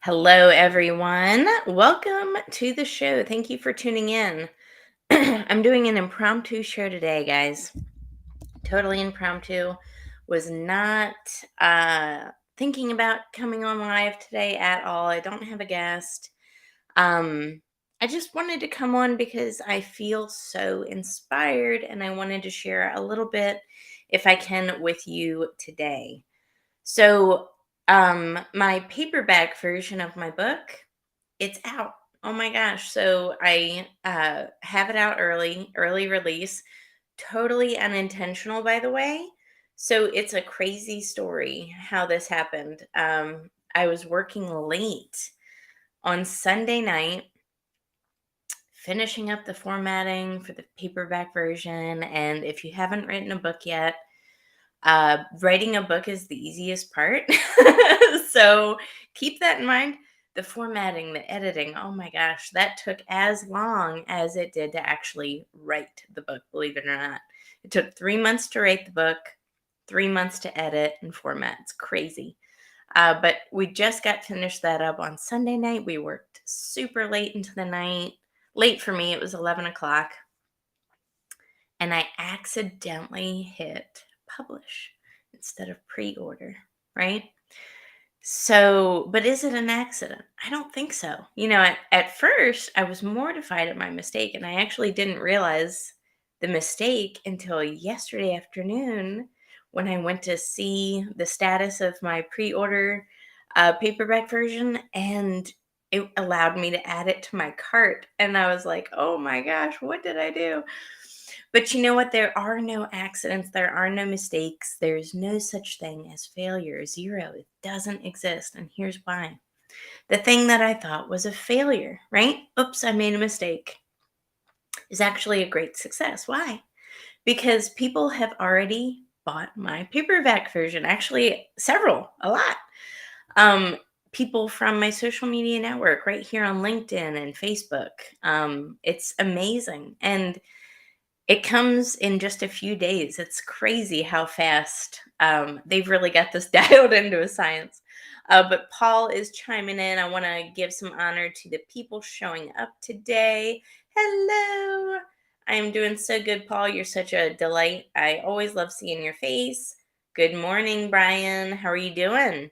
Hello, everyone. Welcome to the show. Thank you for tuning in. I'm doing an impromptu show today, guys. Totally impromptu. Was not thinking about coming on live today at all. I don't have a guest. I just wanted to come on because I feel so inspired and I wanted to share a little bit, if I can, with you today. So, my paperback version of my book, it's out. Oh my gosh. So I have it out early release. Totally unintentional, by the way. So it's a crazy story how this happened. I was working late on Sunday night, finishing up the formatting for the paperback version. And if you haven't written a book yet, writing a book is the easiest part. So keep that in mind. The formatting, the editing, oh my gosh, that took as long as it did to actually write the book, believe it or not. It took 3 months to write the book, 3 months to edit and format. It's crazy. But we just got finished that up on Sunday night. We worked super late into the night. Late for me, it was 11 o'clock. And I accidentally hit publish instead of pre-order, right? So, but is it an accident? I don't think so. At first, I was mortified at my mistake, and I actually didn't realize the mistake until yesterday afternoon when I went to see the status of my pre-order paperback version, and it allowed me to add it to my cart. And I was like, oh my gosh, what did I do? But you know what? There are no accidents. There are no mistakes. There's no such thing as failure. Zero. It doesn't exist. And here's why. The thing that I thought was a failure, right? Oops, I made a mistake, is actually a great success. Why? Because people have already bought my paperback version. Actually, several, a lot. Um, People from my social media network right here on LinkedIn and Facebook. It's amazing. And it comes in just a few days. It's crazy how fast they've really got this dialed into a science. But Paul is chiming in. I want to give some honor to the people showing up today. Hello. I am doing so good, Paul. You're such a delight. I always love seeing your face. Good morning, Brian. How are you doing?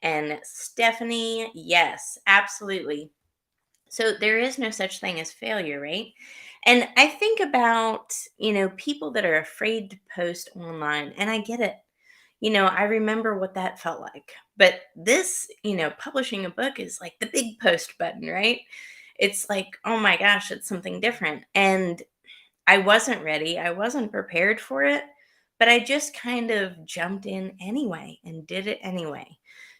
And Stephanie, yes, absolutely. So there is no such thing as failure, right? And I think about, people that are afraid to post online, and I get it. I remember what that felt like. But this, publishing a book is like the big post button, right? It's like, oh my gosh, it's something different. And I wasn't ready. I wasn't prepared for it, but I just kind of jumped in anyway and did it anyway.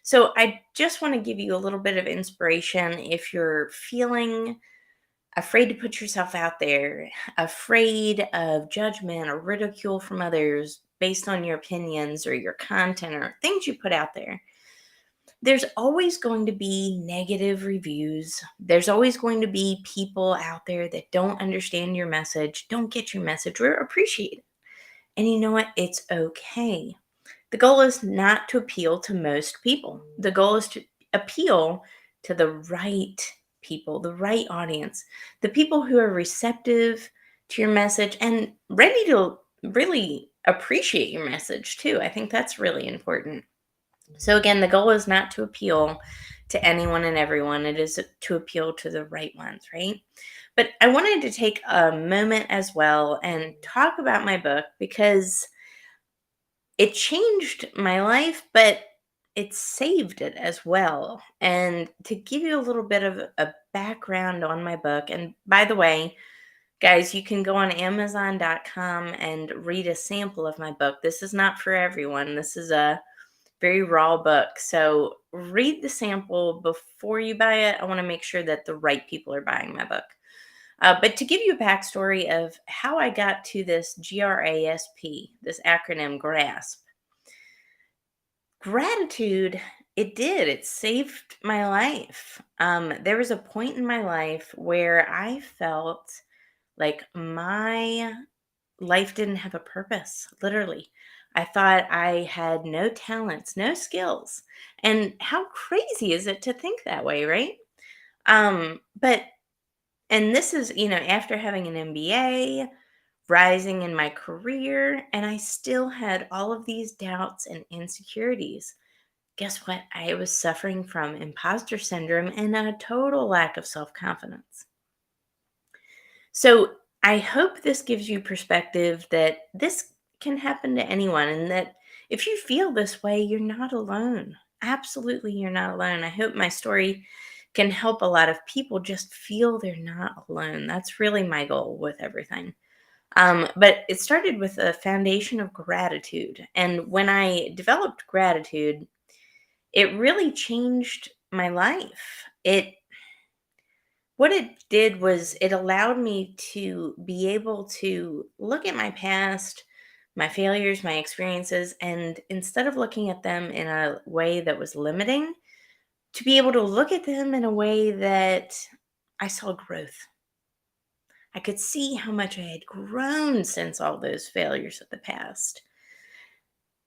So I just want to give you a little bit of inspiration if you're feeling afraid to put yourself out there, afraid of judgment or ridicule from others based on your opinions or your content or things you put out there. There's always going to be negative reviews. There's always going to be people out there that don't understand your message, don't get your message, or appreciate it. And you know what? It's okay. The goal is not to appeal to most people. The goal is to appeal to the right people, the right audience, the people who are receptive to your message and ready to really appreciate your message too. I think that's really important. So again, the goal is not to appeal to anyone and everyone. It is to appeal to the right ones, right? But I wanted to take a moment as well and talk about my book because It changed my life, but it saved it as well. And to give you a little bit of a background on my book, and by the way, guys, you can go on Amazon.com and read a sample of my book. This is not for everyone. This is a very raw book. So read the sample before you buy it. I want to make sure that the right people are buying my book. But to give you a backstory of how I got to this GRASP, this acronym GRASP, gratitude, it saved my life. There was a point in my life where I felt like my life didn't have a purpose, literally. I thought I had no talents, no skills. And how crazy is it to think that way, right? But and this is, after having an MBA, rising in my career, and I still had all of these doubts and insecurities. Guess what? I was suffering from imposter syndrome and a total lack of self confidence. So I hope this gives you perspective that this can happen to anyone, and that if you feel this way, you're not alone. Absolutely, you're not alone. I hope my story can help a lot of people just feel they're not alone. That's really my goal with everything. But it started with a foundation of gratitude. And when I developed gratitude, it really changed my life. What it did was it allowed me to be able to look at my past, my failures, my experiences, and instead of looking at them in a way that was limiting, to be able to look at them in a way that I saw growth. I could see how much I had grown since all those failures of the past,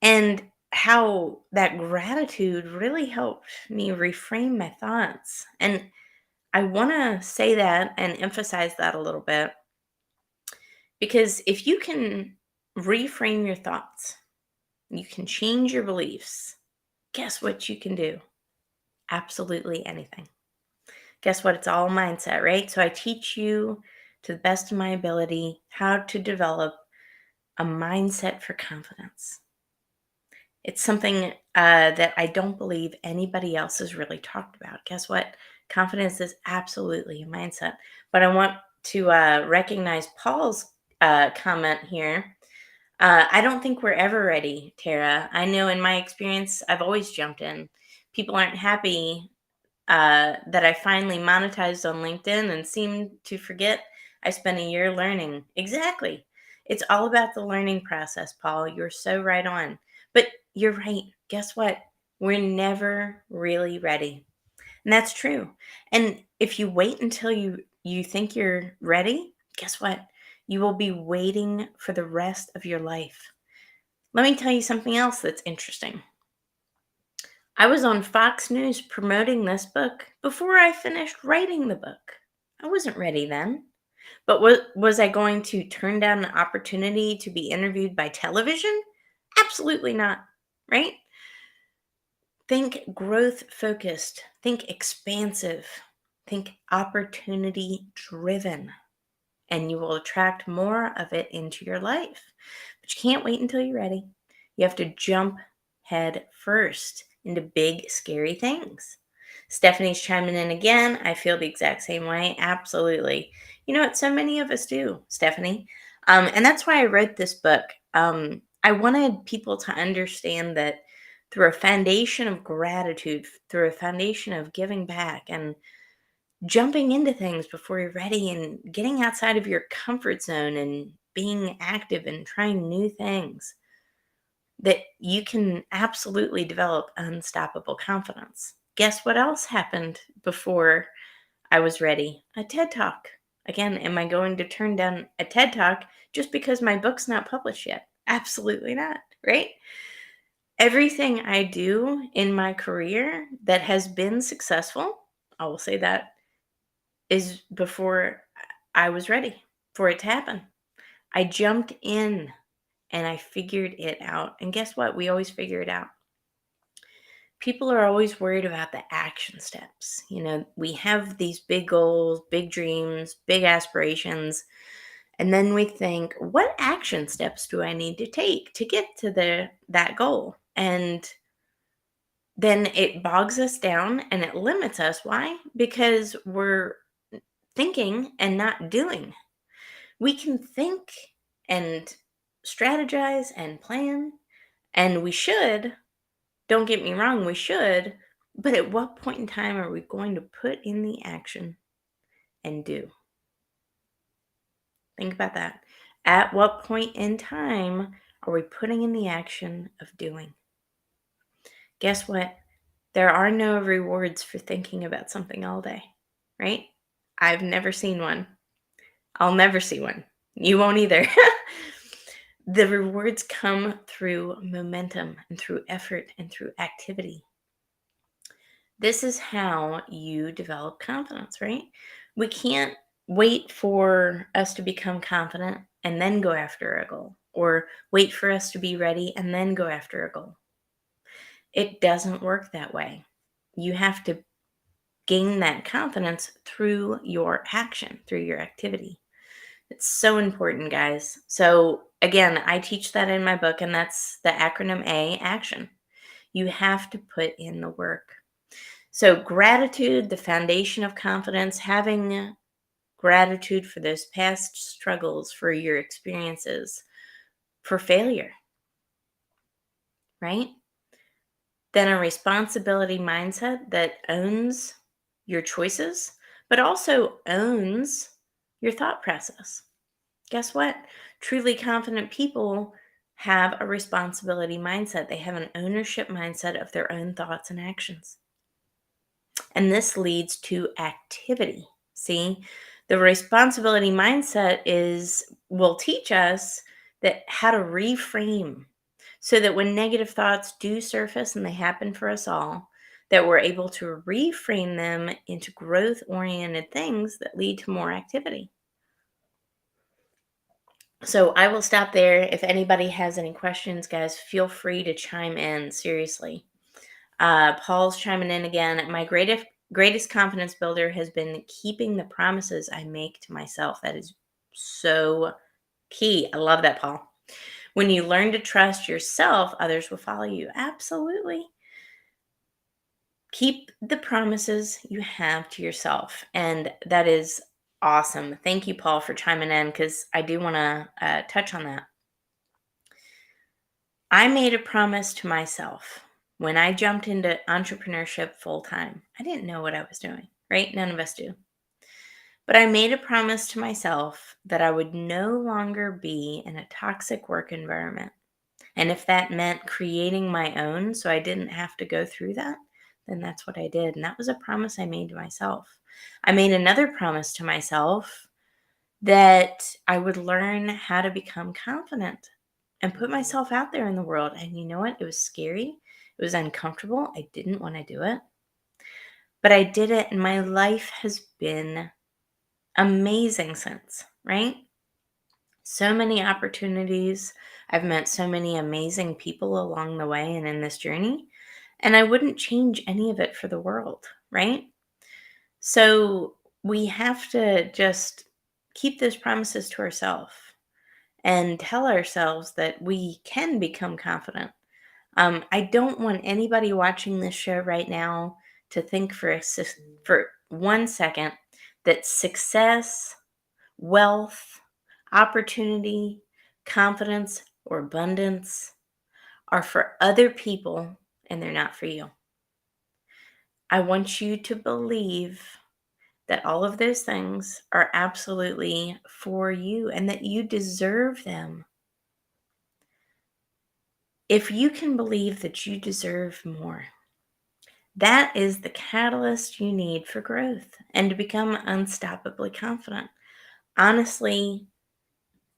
and how that gratitude really helped me reframe my thoughts. And I want to say that and emphasize that a little bit, because if you can reframe your thoughts, you can change your beliefs. Guess what you can do? Absolutely anything. Guess what? It's all mindset, right? So I teach you to the best of my ability how to develop a mindset for confidence. It's something that I don't believe anybody else has really talked about. Guess what? Confidence is absolutely a mindset. But I want to recognize Paul's comment here. I don't think we're ever ready, Tara. I know in my experience, I've always jumped in. People aren't happy that I finally monetized on LinkedIn and seem to forget I spent a year learning. Exactly. It's all about the learning process, Paul. You're so right on. But you're right. Guess what? We're never really ready. And that's true. And if you wait until you think you're ready, guess what? You will be waiting for the rest of your life. Let me tell you something else that's interesting. I was on Fox News promoting this book before I finished writing the book. I wasn't ready then. But was I going to turn down an opportunity to be interviewed by television? Absolutely not, right? Think growth focused, think expansive, think opportunity driven, and you will attract more of it into your life. But you can't wait until you're ready. You have to jump head first into big, scary things. Stephanie's chiming in again. I feel the exact same way. Absolutely. You know what? So many of us do, Stephanie. And that's why I wrote this book. I wanted people to understand that through a foundation of gratitude, through a foundation of giving back and jumping into things before you're ready and getting outside of your comfort zone and being active and trying new things, that you can absolutely develop unstoppable confidence. Guess what else happened before I was ready? A TED Talk. Again, am I going to turn down a TED Talk just because my book's not published yet? Absolutely not, right? Everything I do in my career that has been successful, I will say that, is before I was ready for it to happen. I jumped in and I figured it out. And guess what? We always figure it out. People are always worried about the action steps. We have these big goals, big dreams, big aspirations, And then we think, what action steps do I need to take to get to that goal? And then it bogs us down and it limits us. Why? Because we're thinking and not doing. We can think and strategize and plan, and we should. Don't get me wrong, we should. But at what point in time are we going to put in the action and do? Think about that. At what point in time are we putting in the action of doing? Guess what? There are no rewards for thinking about something all day, right? I've never seen one. I'll never see one. You won't either. The rewards come through momentum and through effort and through activity. This is how you develop confidence, right? We can't wait for us to become confident and then go after a goal, or wait for us to be ready and then go after a goal. It doesn't work that way. You have to gain that confidence through your action, through your activity. It's so important, guys. So, again, I teach that in my book, and that's the acronym A, action. You have to put in the work. So, gratitude, the foundation of confidence, having gratitude for those past struggles, for your experiences, for failure, right? Then a responsibility mindset that owns your choices, but also owns your thought process. Guess what? Truly confident people have a responsibility mindset. They have an ownership mindset of their own thoughts and actions. And this leads to activity. See, the responsibility mindset will teach us that how to reframe so that when negative thoughts do surface, and they happen for us all, that we're able to reframe them into growth-oriented things that lead to more activity. So I will stop there. If anybody has any questions, guys, feel free to chime in. Seriously. Paul's chiming in again. My greatest confidence builder has been keeping the promises I make to myself. That is so key. I love that, Paul. When you learn to trust yourself, others will follow you. Absolutely. Keep the promises you have to yourself. And that is awesome. Thank you, Paul, for chiming in, because I do want to touch on that. I made a promise to myself when I jumped into entrepreneurship full time. I didn't know what I was doing, right? None of us do. But I made a promise to myself that I would no longer be in a toxic work environment. And if that meant creating my own so I didn't have to go through that, then that's what I did. And that was a promise I made to myself. I made another promise to myself that I would learn how to become confident and put myself out there in the world. And you know what? It was scary. It was uncomfortable. I didn't want to do it. But I did it, and my life has been amazing since, right? So many opportunities. I've met so many amazing people along the way and in this journey, and I wouldn't change any of it for the world, right? So we have to just keep those promises to ourselves and tell ourselves that we can become confident. I don't want anybody watching this show right now to think for 1 second that success, wealth, opportunity, confidence, or abundance are for other people and they're not for you. I want you to believe that all of those things are absolutely for you and that you deserve them. If you can believe that you deserve more, that is the catalyst you need for growth and to become unstoppably confident. Honestly,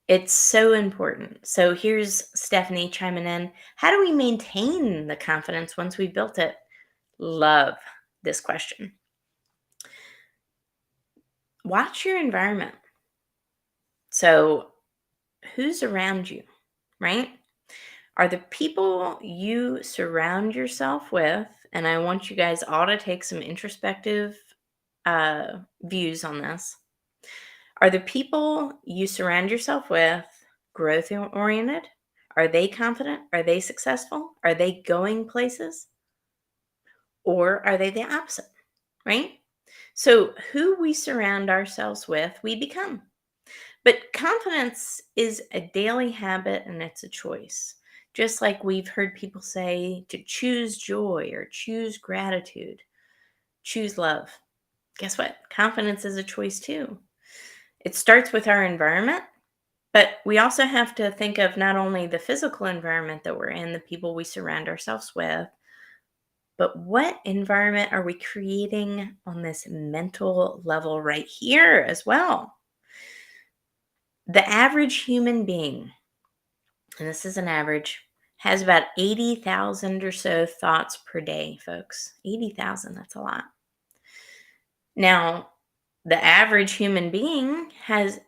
it's so important. So here's Stephanie chiming in. How do we maintain the confidence once we built it? Love this question. Watch your environment. So who's around you, right? Are the people you surround yourself with, and I want you guys all to take some introspective views on this. Are the people you surround yourself with growth oriented? Are they confident? Are they successful? Are they going places? Or are they the opposite, right? So, who we surround ourselves with, we become. But confidence is a daily habit and it's a choice. Just like we've heard people say to choose joy or choose gratitude, choose love. Guess what? Confidence is a choice too. It starts with our environment, but we also have to think of not only the physical environment that we're in, the people we surround ourselves with, but what environment are we creating on this mental level right here as well? The average human being, and this is an average, has about 80,000 or so thoughts per day, folks. 80,000, that's a lot. Now, the average human being has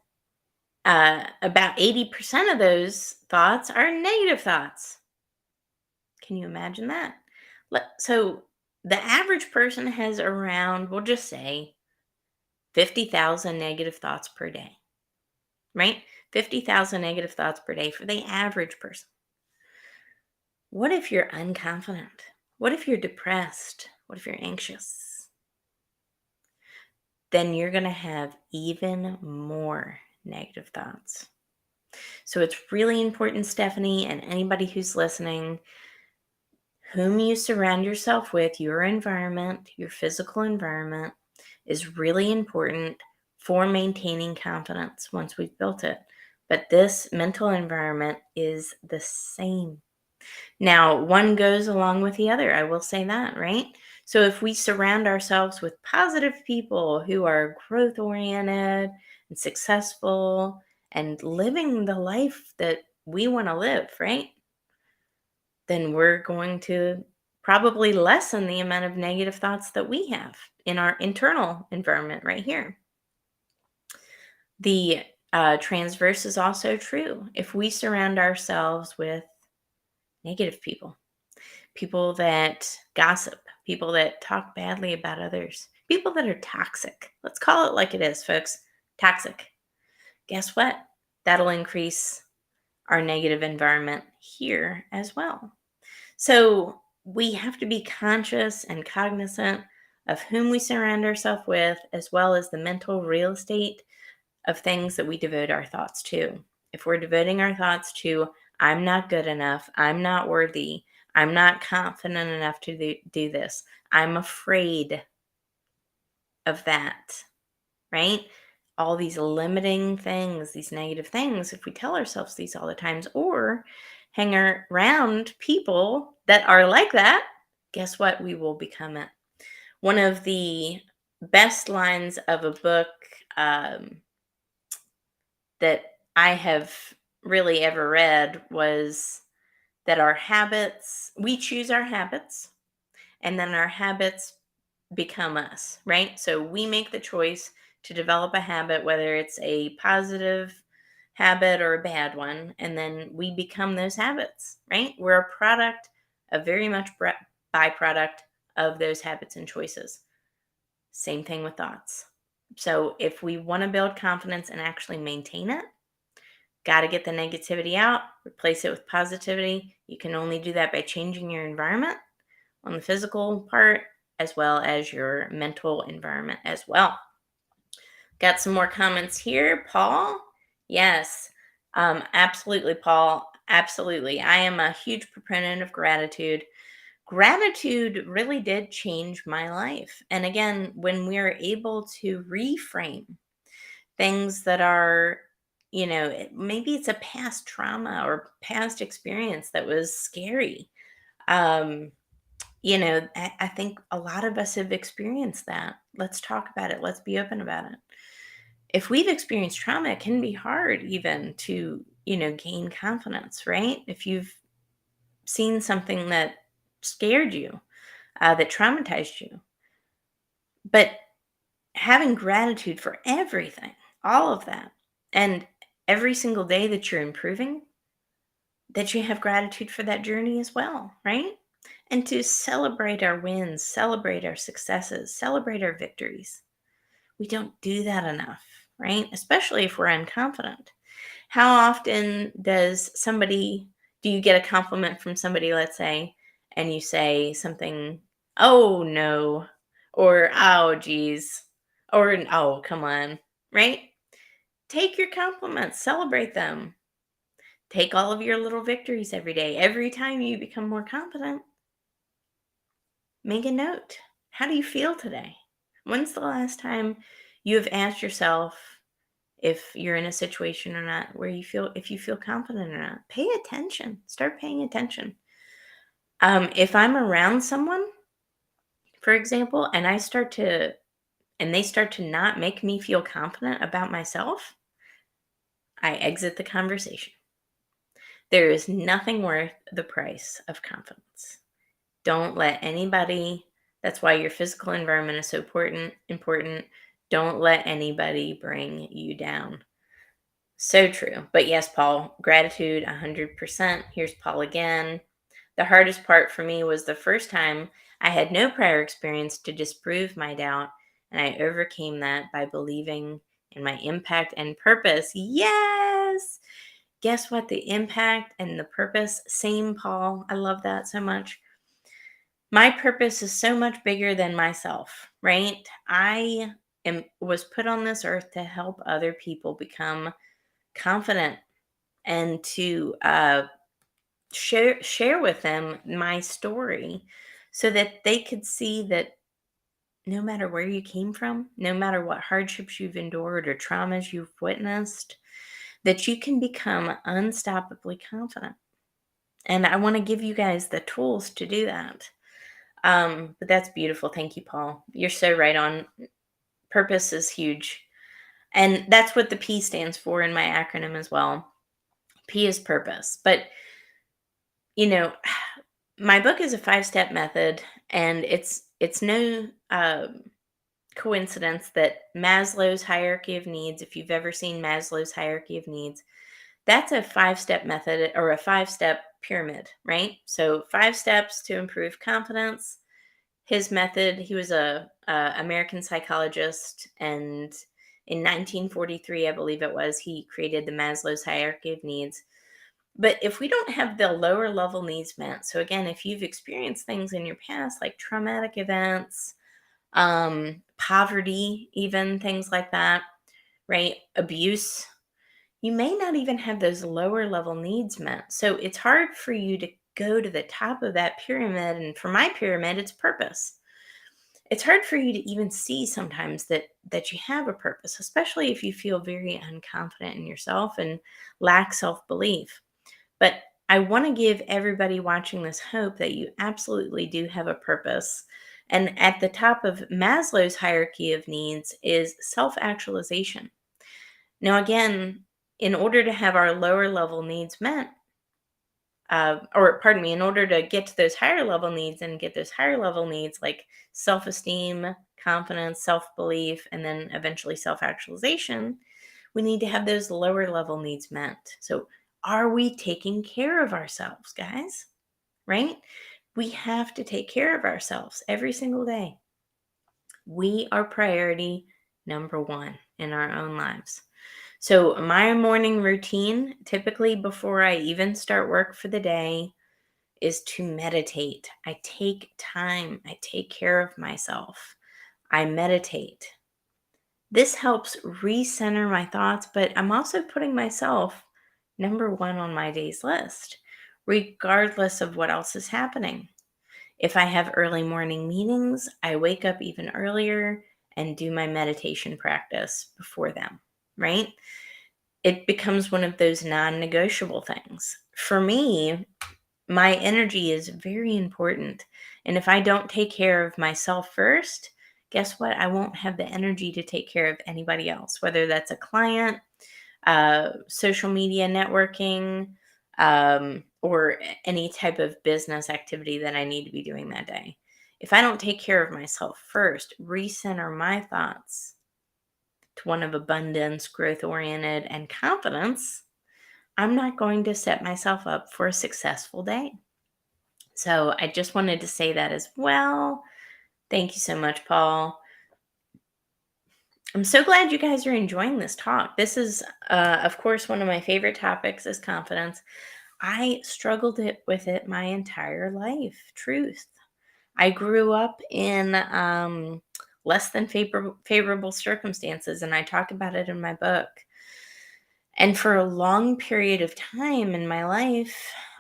about 80% of those thoughts are negative thoughts. Can you imagine that? So, the average person has around, we'll just say, 50,000 negative thoughts per day, right? 50,000 negative thoughts per day for the average person. What if you're unconfident? What if you're depressed? What if you're anxious? Then you're going to have even more negative thoughts. So it's really important, Stephanie, and anybody who's listening, whom you surround yourself with, your environment, your physical environment, is really important for maintaining confidence once we've built it. But this mental environment is the same. Now, one goes along with the other. I will say that, right? So if we surround ourselves with positive people who are growth oriented and successful and living the life that we want to live, right? Then we're going to probably lessen the amount of negative thoughts that we have in our internal environment right here. The transverse is also true. If we surround ourselves with negative people, people that gossip, people that talk badly about others, people that are toxic, let's call it like it is, folks, toxic. Guess what? That'll increase our negative environment here as well. So we have to be conscious and cognizant of whom we surround ourselves with, as well as the mental real estate of things that we devote our thoughts to. If we're devoting our thoughts to, I'm not good enough, I'm not worthy, I'm not confident enough to do this, I'm afraid of that, right? All these limiting things, these negative things, if we tell ourselves these all the times or hang around people that are like that, guess what? We will become it. One of the best lines of a book that I have really ever read was that our habits, we choose our habits, and then our habits become us, right? So we make the choice to develop a habit, whether it's a positive habit or a bad one, and then we become those habits, right? We're a product, a very much byproduct of those habits and choices. Same thing with thoughts. So if we want to build confidence and actually maintain it, got to get the negativity out, replace it with positivity. You can only do that by changing your environment on the physical part, as well as your mental environment as well. Got some more comments here. Paul? Yes, absolutely, Paul. Absolutely. I am a huge proponent of gratitude. Gratitude really did change my life. And again, when we are able to reframe things that are, maybe it's a past trauma or past experience that was scary. Um, I think a lot of us have experienced that. Let's talk about it. Let's be open about it. If we've experienced trauma, it can be hard even to, gain confidence, right? If you've seen something that scared you, that traumatized you. But having gratitude for everything, all of that, and every single day that you're improving, that you have gratitude for that journey as well, right? And to celebrate our wins, celebrate our successes, celebrate our victories. We don't do that enough. right? Especially if we're unconfident. How often do you get a compliment from somebody, let's say, and you say something, oh no, or oh geez, or oh come on, right? Take your compliments, celebrate them. Take all of your little victories every day. Every time you become more confident, make a note. How do you feel today? When's the last time you have asked yourself if you're in a situation or not where you feel if you feel confident or not? Pay attention. Start paying attention. If I'm around someone, for example, and they start to not make me feel confident about myself, I exit the conversation. There is nothing worth the price of confidence. Don't let anybody, that's why your physical environment is so important. Don't let anybody bring you down. So true. But yes, Paul, gratitude 100%. Here's Paul again. The hardest part for me was the first time I had no prior experience to disprove my doubt, and I overcame that by believing in my impact and purpose. Yes! Guess what? The impact and the purpose, same, Paul. I love that so much. My purpose is so much bigger than myself, right? Was put on this earth to help other people become confident and to share with them my story so that they could see that no matter where you came from, no matter what hardships you've endured or traumas you've witnessed, that you can become unstoppably confident. And I want to give you guys the tools to do that. But that's beautiful. Thank you, Paul. You're so right on. Purpose is huge. And that's what the P stands for in my acronym as well. P is purpose. But, you know, my book is a 5-step method, and it's no coincidence that Maslow's hierarchy of needs, if you've ever seen Maslow's hierarchy of needs, that's a 5-step method or a 5-step pyramid, right? So 5 steps to improve confidence. His method, he was a American psychologist, and in 1943, I believe it was, he created the Maslow's hierarchy of needs. But if we don't have the lower level needs met, so again, if you've experienced things in your past like traumatic events, poverty, even things like that, right? Abuse, you may not even have those lower level needs met. So it's hard for you to go to the top of that pyramid. And for my pyramid, it's purpose. It's hard for you to even see sometimes that you have a purpose, especially if you feel very unconfident in yourself and lack self-belief. But I want to give everybody watching this hope that you absolutely do have a purpose. And at the top of Maslow's hierarchy of needs is self-actualization. Now, again, in order to have our lower level needs met, in order to get to those higher level needs and get those higher level needs like self esteem, confidence, self belief, and then eventually self actualization, we need to have those lower level needs met. So, are we taking care of ourselves, guys? Right? We have to take care of ourselves every single day. We are priority number one in our own lives. So, my morning routine, typically before I even start work for the day, is to meditate. I take time, I take care of myself, I meditate. This helps recenter my thoughts, but I'm also putting myself number one on my day's list, regardless of what else is happening. If I have early morning meetings, I wake up even earlier and do my meditation practice before them, right? It becomes one of those non negotiable things. For me, my energy is very important. And if I don't take care of myself first, guess what? I won't have the energy to take care of anybody else, whether that's a client, social media networking, or any type of business activity that I need to be doing that day. If I don't take care of myself first, recenter my thoughts to one of abundance, growth oriented, and confidence, I'm not going to set myself up for a successful day. So I just wanted to say that as well. Thank you so much, Paul. I'm so glad you guys are enjoying this talk. This is, of course, one of my favorite topics is confidence. I struggled with it my entire life. Truth. I grew up in less than favorable circumstances, and I talk about it in my book. And for a long period of time in my life,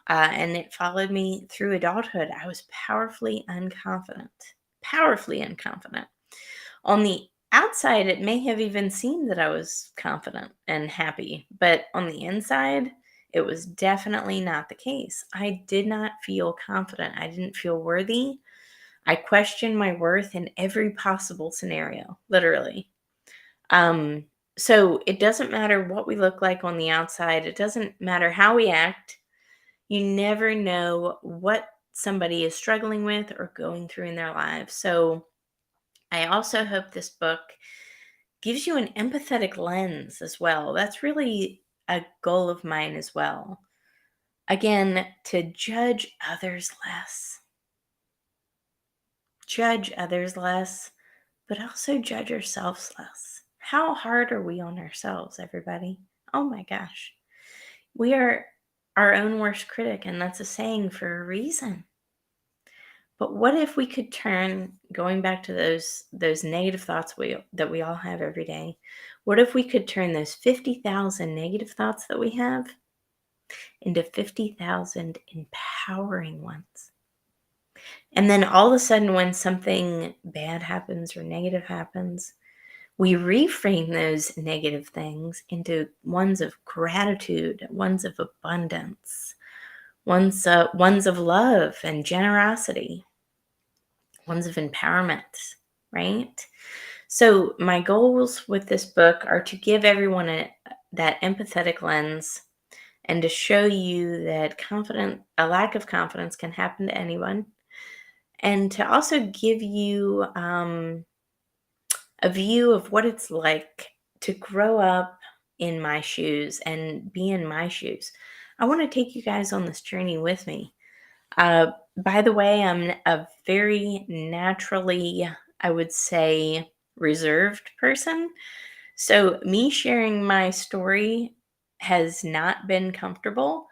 and it followed me through adulthood, I was powerfully unconfident. Powerfully unconfident. On the outside, it may have even seemed that I was confident and happy, but on the inside, it was definitely not the case. I did not feel confident. I didn't feel worthy. I questioned my worth in every possible scenario, literally. Um, so it doesn't matter what we look like on the outside, it doesn't matter how we act. You never know what somebody is struggling with or going through in their lives. So I also hope this book gives you an empathetic lens as well. That's really a goal of mine as well. Again, to judge others less. Judge others less, but also judge ourselves less. How hard are we on ourselves, everybody? Oh my gosh. We are our own worst critic, and that's a saying for a reason. But what if we could turn, going back to those negative thoughts that we all have every day, what if we could turn those 50,000 negative thoughts that we have into 50,000 empowering ones? And then all of a sudden, when something bad happens or negative happens, we reframe those negative things into ones of gratitude, ones of abundance, ones of love and generosity, ones of empowerment, right? So my goals with this book are to give everyone that empathetic lens and to show you that a lack of confidence can happen to anyone, and to also give you a view of what it's like to grow up in my shoes and be in my shoes. I want to take you guys on this journey with me. By the way, I'm a very naturally, I would say, reserved person. So, me sharing my story has not been comfortable.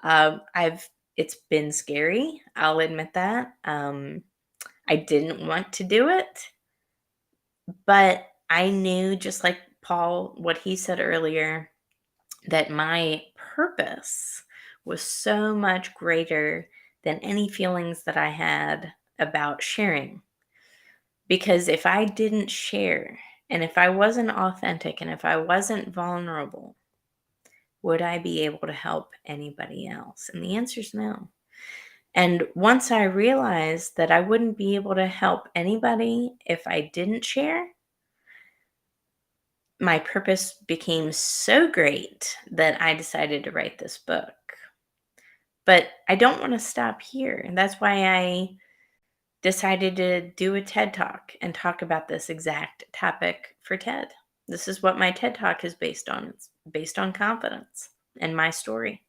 It's been scary. I'll admit that. I didn't want to do it, but I knew, just like Paul, what he said earlier, that my purpose was so much greater than any feelings that I had about sharing. Because if I didn't share, and if I wasn't authentic, and if I wasn't vulnerable, would I be able to help anybody else? And the answer is no. And once I realized that I wouldn't be able to help anybody if I didn't share, my purpose became so great that I decided to write this book. But I don't want to stop here. And that's why I decided to do a TED Talk and talk about this exact topic for TED. This is what my TED Talk is based on. It's based on confidence and my story.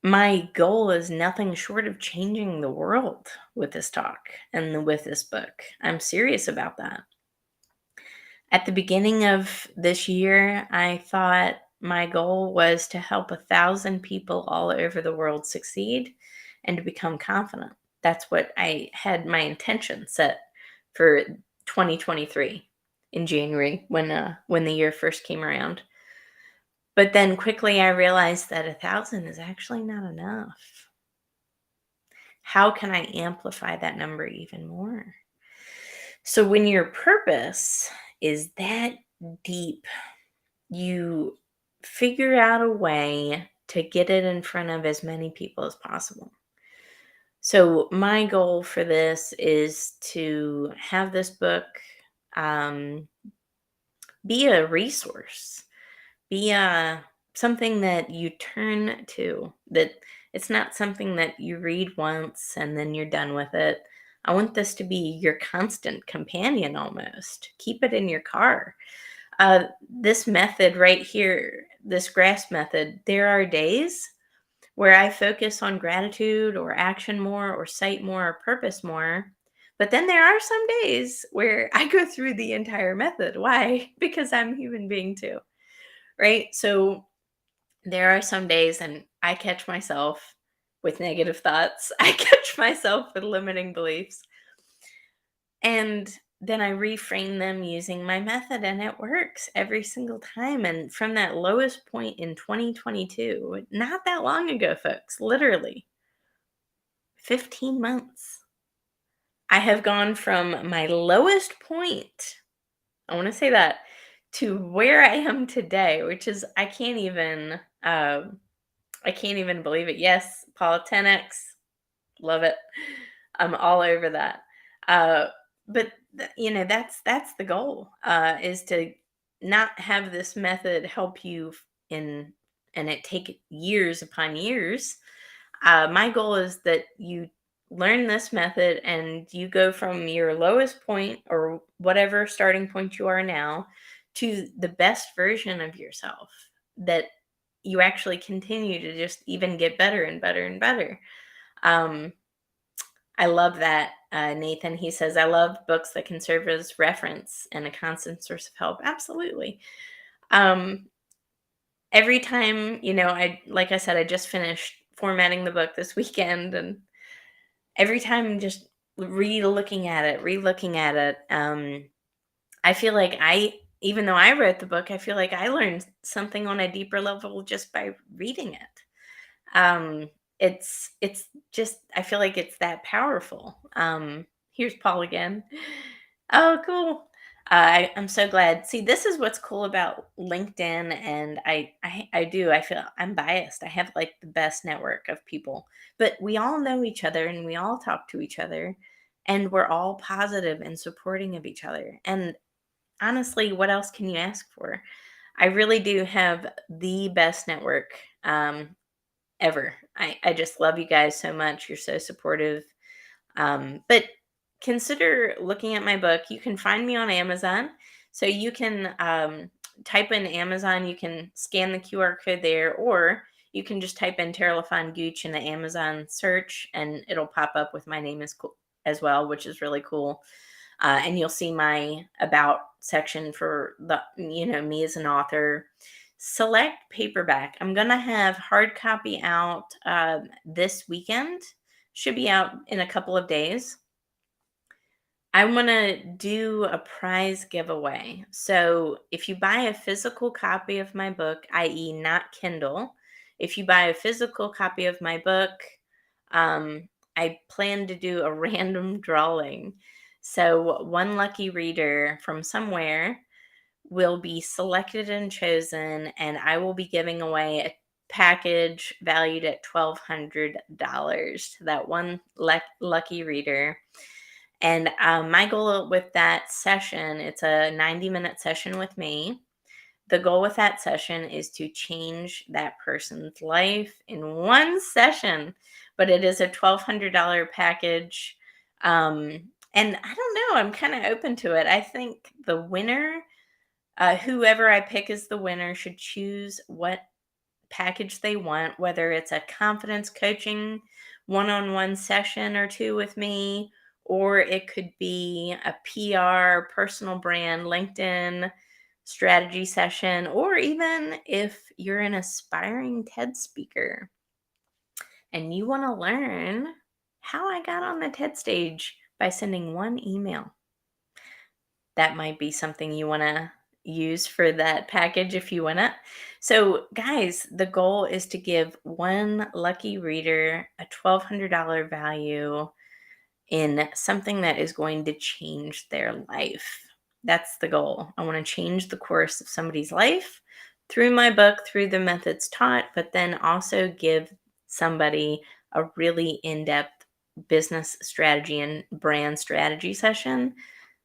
My goal is nothing short of changing the world with this talk and with this book. I'm serious about that. At the beginning of this year, I thought my goal was to help 1,000 people all over the world succeed and to become confident. That's what I had my intention set for 2023 in January when the year first came around. But then quickly I realized that 1,000 is actually not enough. How can I amplify that number even more? So when your purpose is that deep, you figure out a way to get it in front of as many people as possible. So my goal for this is to have this book um, be a resource, be something that you turn to, that it's not something that you read once and then you're done with it. I want this to be your constant companion almost. Keep it in your car. This method right here, this GRASP method, there are days where I focus on gratitude or action more or sight more or purpose more. But then there are some days where I go through the entire method. Why? Because I'm a human being too, right? So there are some days and I catch myself with negative thoughts. I catch myself with limiting beliefs. And then I reframe them using my method and it works every single time. And from that lowest point in 2022, not that long ago, folks, literally 15 months, I have gone from my lowest point, I want to say that, to where I am today, which is I can't even believe it. Yes, Paula 10x, love it. I'm all over that. Uh, but that's the goal, is to not have this method help you in and it take years upon years. My goal is that you learn this method and you go from your lowest point or whatever starting point you are now to the best version of yourself, that you actually continue to just even get better and better and better. Um, I love that, Nathan. He says, I love books that can serve as reference and a constant source of help. Absolutely. Um, every time, like I said, I just finished formatting the book this weekend, and every time just re-looking at it, I feel like even though I wrote the book, I feel like I learned something on a deeper level just by reading it. Um, it's just I feel like it's that powerful. Here's Paul again. Oh, cool. I'm so glad. See, this is what's cool about LinkedIn, and I feel I'm biased. I have like the best network of people, but we all know each other and we all talk to each other, and we're all positive and supporting of each other. And honestly, what else can you ask for? I really do have the best network. Ever. I just love you guys so much. You're so supportive. But consider looking at my book. You can find me on Amazon. So you can type in Amazon, you can scan the QR code there, or you can just type in Tara LaFon Gooch in the Amazon search and it'll pop up with my name as well, which is really cool. And you'll see my about section for me as an author. Select paperback. I'm gonna have hard copy out this weekend. Should be out in a couple of days. I want to do a prize giveaway. So if you buy a physical copy of my book, i.e., not Kindle, if you buy a physical copy of my book, I plan to do a random drawing. So one lucky reader from somewhere will be selected and chosen, and I will be giving away a package valued at $1,200 to that one lucky reader. And my goal with that session, it's a 90-minute session with me. The goal with that session is to change that person's life in one session, but it is a $1,200 package. And I don't know, I'm kind of open to it. I think the winner, whoever I pick as the winner, should choose what package they want, whether it's a confidence coaching one-on-one session or two with me, or it could be a PR, personal brand, LinkedIn strategy session, or even if you're an aspiring TED speaker and you want to learn how I got on the TED stage by sending one email. That might be something you want to use for that package if you want it. So, guys, the goal is to give one lucky reader a $1,200 value in something that is going to change their life. That's the goal. I want to change the course of somebody's life through my book, through the methods taught, but then also give somebody a really in-depth business strategy and brand strategy session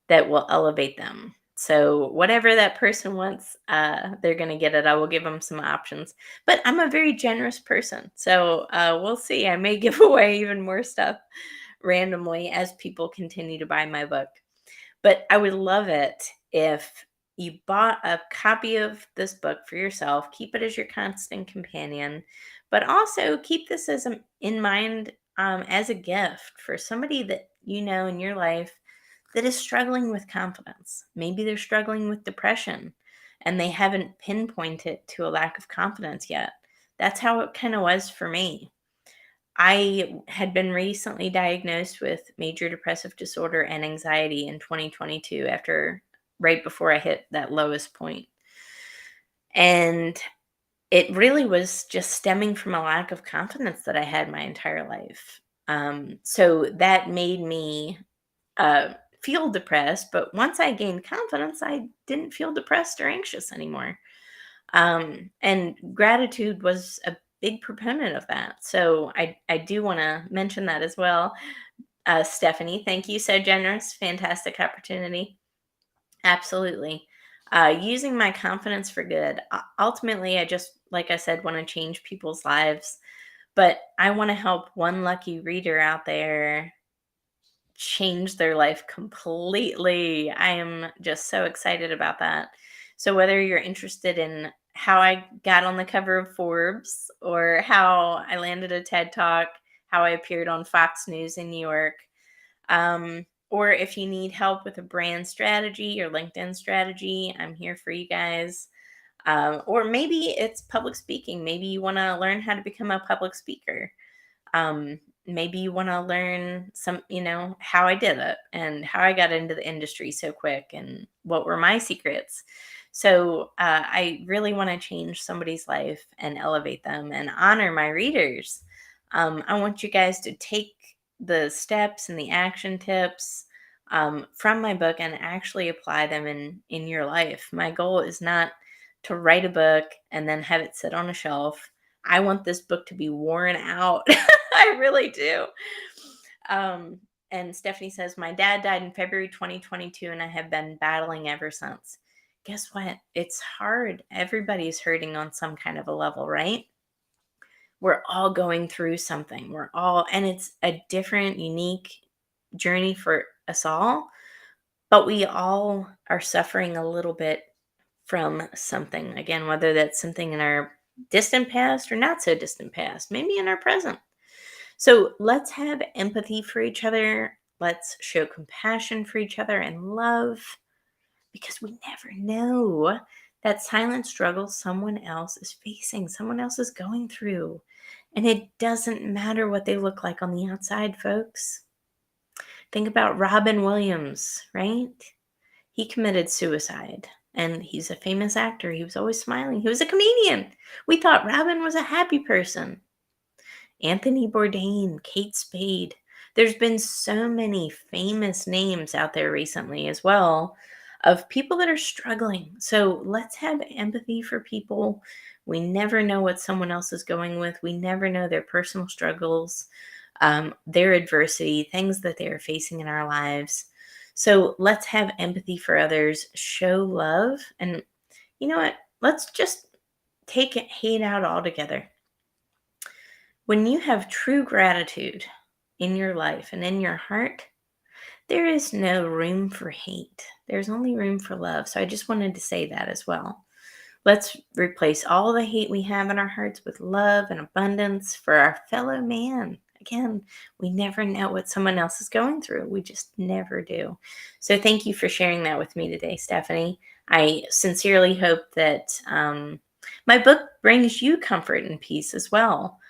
that will elevate them. So whatever that person wants, they're going to get it. I will give them some options. But I'm a very generous person. So we'll see. I may give away even more stuff randomly as people continue to buy my book. But I would love it if you bought a copy of this book for yourself. Keep it as your constant companion. But also keep this in mind as a gift for somebody that you know in your life that is struggling with confidence. Maybe they're struggling with depression and they haven't pinpointed to a lack of confidence yet. That's how it kind of was for me. I had been recently diagnosed with major depressive disorder and anxiety in 2022 after right before I hit that lowest point. And it really was just stemming from a lack of confidence that I had my entire life. So that made me uh, feel depressed. But once I gained confidence, I didn't feel depressed or anxious anymore. And gratitude was a big proponent of that. So I do want to mention that as well. Stephanie, thank you. So generous. Fantastic opportunity. Absolutely. Using my confidence for good. Ultimately, I just, like I said, want to change people's lives, but I want to help one lucky reader out there change their life completely. I am just so excited about that. So, whether you're interested in how I got on the cover of Forbes or how I landed a TED Talk, how I appeared on Fox News in New York, or if you need help with a brand strategy or LinkedIn strategy, I'm here for you guys. Or maybe it's public speaking. Maybe you want to learn how to become a public speaker. Maybe you want to learn some, how I did it and how I got into the industry so quick and what were my secrets. So I really want to change somebody's life and elevate them and honor my readers. I want you guys to take the steps and the action tips from my book and actually apply them in your life. My goal is not to write a book and then have it sit on a shelf. I want this book to be worn out. I really do. And Stephanie says, my dad died in February 2022, and I have been battling ever since. Guess what? It's hard. Everybody's hurting on some kind of a level, right? We're all going through something. And it's a different, unique journey for us all, but we all are suffering a little bit from something. Again, whether that's something in our distant past or not so distant past, maybe in our present. So let's have empathy for each other. Let's show compassion for each other and love, because we never know that silent struggle someone else is facing, someone else is going through. And it doesn't matter what they look like on the outside, folks. Think about Robin Williams, right? He committed suicide, and he's a famous actor. He was always smiling. He was a comedian. We thought Robin was a happy person. Anthony Bourdain, Kate Spade. There's been so many famous names out there recently as well of people that are struggling. So let's have empathy for people. We never know what someone else is going with. We never know their personal struggles, their adversity, things that they are facing in our lives. So let's have empathy for others, show love, and you know what? Let's just take hate out altogether. When you have true gratitude in your life and in your heart, there is no room for hate. There's only room for love. So I just wanted to say that as well. Let's replace all the hate we have in our hearts with love and abundance for our fellow man. Again, we never know what someone else is going through. We just never do. So thank you for sharing that with me today, Stephanie. I sincerely hope that my book brings you comfort and peace as well.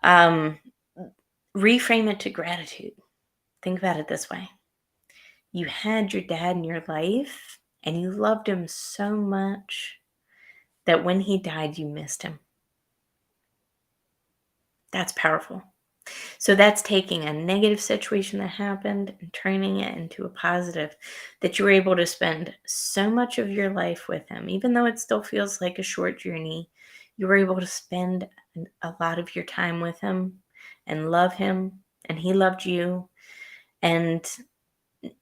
Reframe it to gratitude. Think about it this way. You had your dad in your life and you loved him so much that when he died, you missed him. That's powerful. So that's taking a negative situation that happened and turning it into a positive, that you were able to spend so much of your life with him. Even though it still feels like a short journey, you were able to spend a lot of your time with him and love him, and he loved you. And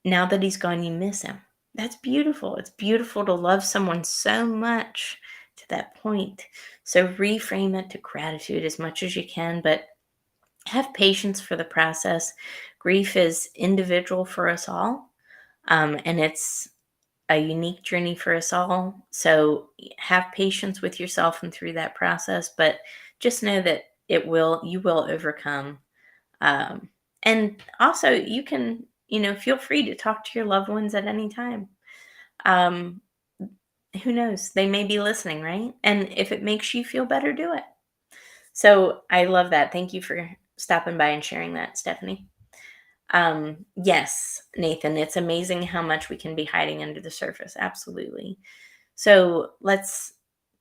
now that he's gone, you miss him. That's beautiful. It's beautiful to love someone so much to that point. So reframe it to gratitude as much as you can, but have patience for the process. Grief is individual for us all, and it's a unique journey for us all. So have patience with yourself and through that process, but just know that you will overcome. And also, you can, feel free to talk to your loved ones at any time. Um, who knows? They may be listening, right? And if it makes you feel better, do it. So I love that. Thank you for stopping by and sharing that, Stephanie. Yes, Nathan, it's amazing how much we can be hiding under the surface. Absolutely. So let's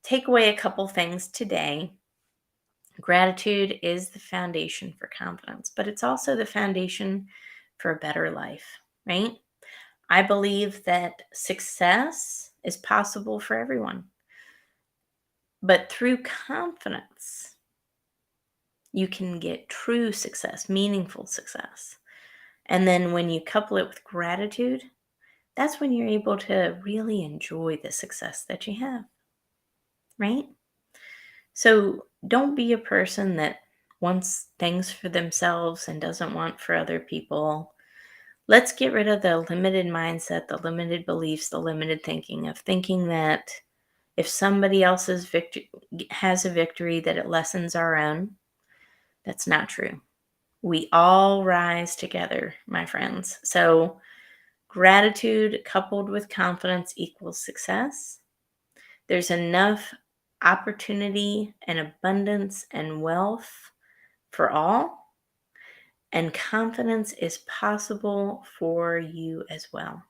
take away a couple things today. Gratitude is the foundation for confidence, but it's also the foundation for a better life, right? I believe that success is possible for everyone, but through confidence, you can get true success, meaningful success. And then when you couple it with gratitude, that's when you're able to really enjoy the success that you have, right? So don't be a person that wants things for themselves and doesn't want for other people. Let's get rid of the limited mindset, the limited beliefs, the limited thinking of thinking that if somebody else's victory has a victory that it lessens our own. That's not true. We all rise together, my friends. So gratitude coupled with confidence equals success. There's enough opportunity and abundance and wealth for all, and confidence is possible for you as well.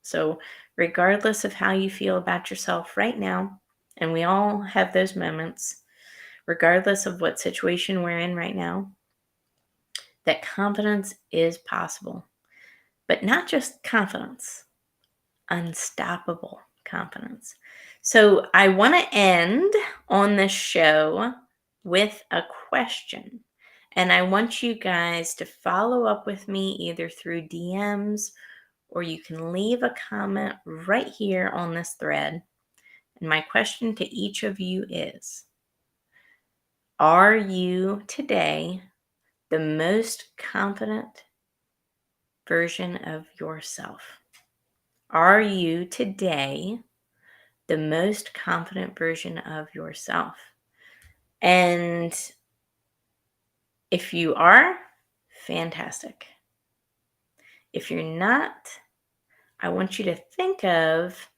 So, regardless of how you feel about yourself right now, and we all have those moments, regardless of what situation we're in right now, that confidence is possible. But not just confidence, unstoppable confidence. So I want to end on this show with a question. And I want you guys to follow up with me either through DMs or you can leave a comment right here on this thread. And my question to each of you is, are you today the most confident version of yourself? Are you today the most confident version of yourself? And if you are, fantastic. If you're not, I want you to think of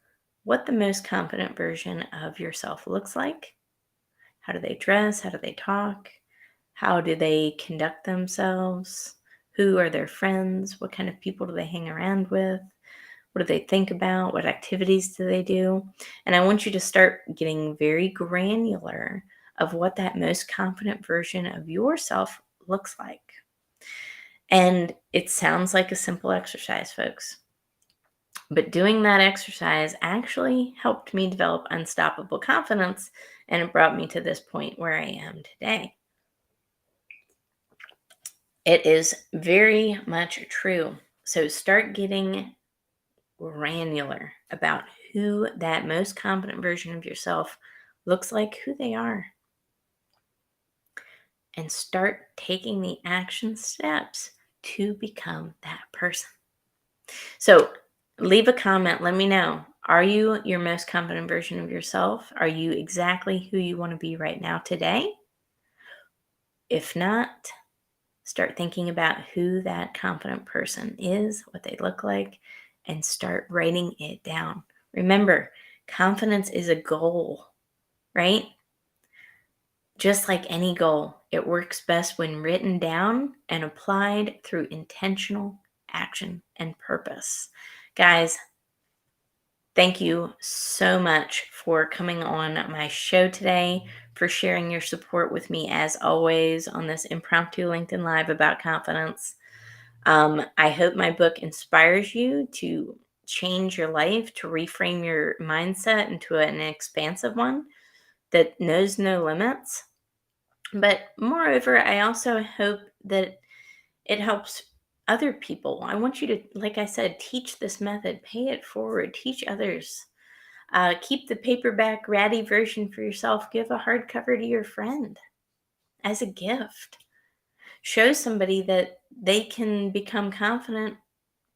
what the most confident version of yourself looks like. How do they dress? How do they talk? How do they conduct themselves? Who are their friends? What kind of people do they hang around with? What do they think about? What activities do they do? And I want you to start getting very granular of what that most confident version of yourself looks like. And it sounds like a simple exercise, folks. But doing that exercise actually helped me develop unstoppable confidence, and it brought me to this point where I am today. It is very much true. So start getting granular about who that most confident version of yourself looks like, who they are, and start taking the action steps to become that person. So leave a comment. Let me know. Are you your most confident version of yourself? Are you exactly who you want to be right now today? If not, start thinking about who that confident person is, what they look like, and start writing it down. Remember, confidence is a goal, right? Just like any goal, it works best when written down and applied through intentional action and purpose. Guys, thank you so much for coming on my show today, for sharing your support with me as always on this impromptu LinkedIn Live about confidence. I hope my book inspires you to change your life, to reframe your mindset into an expansive one that knows no limits. But moreover, I also hope that it helps other people. I want you to, like I said, teach this method, pay it forward, teach others. Keep the paperback ratty version for yourself. Give a hardcover to your friend as a gift. Show somebody that they can become confident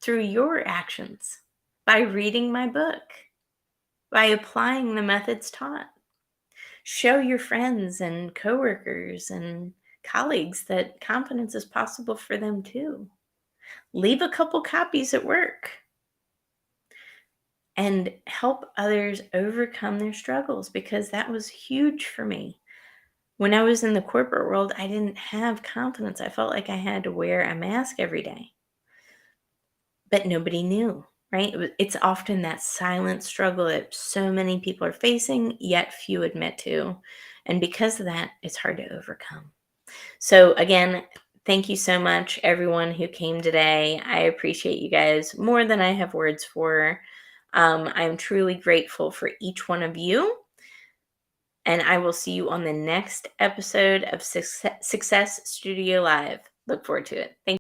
through your actions by reading my book, by applying the methods taught. Show your friends and coworkers and colleagues that confidence is possible for them too. Leave a couple copies at work and help others overcome their struggles, because that was huge for me. When I was in the corporate world, I didn't have confidence. I felt like I had to wear a mask every day, but nobody knew, right? It's often that silent struggle that so many people are facing, yet few admit to. And because of that, it's hard to overcome. So, again, thank you so much, everyone who came today. I appreciate you guys more than I have words for. I'm truly grateful for each one of you. And I will see you on the next episode of Success Studio Live. Look forward to it. Thank